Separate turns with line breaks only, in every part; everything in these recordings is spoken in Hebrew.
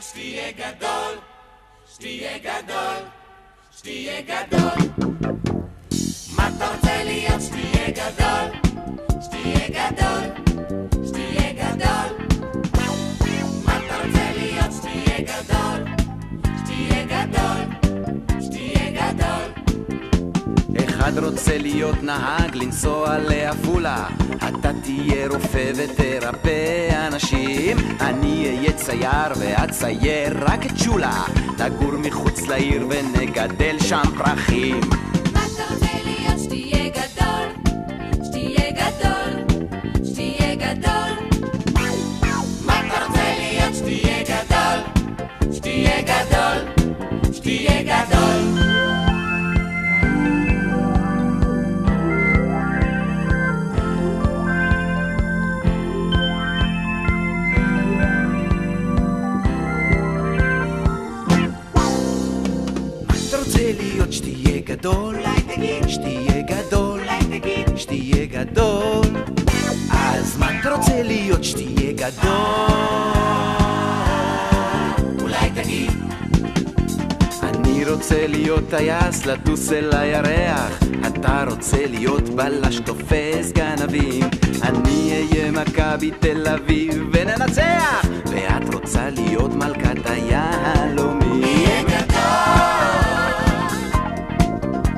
להיות שתהיה גדול, שתהיה גדול, שתהיה גדול. מה אתה רוצה להיות שתהיה גדול, שתהיה גדול, שתהיה גדול. מה אתה רוצה להיות שתהיה גדול, שתהיה גדול, שתהיה גדול.
אחד רוצה להיות נהג לנסוע לעפולה, אתה תהיה רופא ותרפא אנשים, אני אהיה צייר ואצייר רק את שולה, נגור מחוץ לעיר ונגדל שם פרחים.
מה אתה רוצה להיות שתהיה גדול, שתהיה גדול, שתהיה גדול. מה אתה רוצה להיות שתהיה גדול, שתהיה גדול, שתהיה גדול.
להיות שתהיה גדול, שתהיה גדול, שתהיה גדול. אז מה אתה רוצה להיות שתהיה גדול?
אולי תגיד.
אני רוצה להיות טייס, לטוס אל הירח, אתה רוצה להיות בלש תופס גנבים, אני אהיה מכבי תל אביב וננצח, ואת רוצה להיות מלכת היהלומים.
יהיה גדול,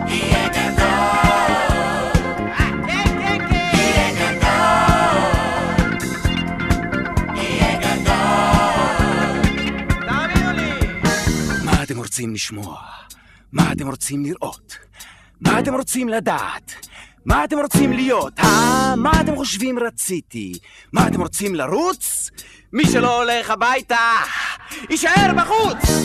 יהיה גדול, יהיה גדול, יהיה גדול.
תאמינו לי. מה אתם רוצים לשמוע? מה אתם רוצים לראות? מה אתם רוצים לדעת? מה אתם רוצים להיות? מה אתם חושבים רציתי? מה אתם רוצים לרוץ? מי שלא הולך הביתה יישאר בחוץ.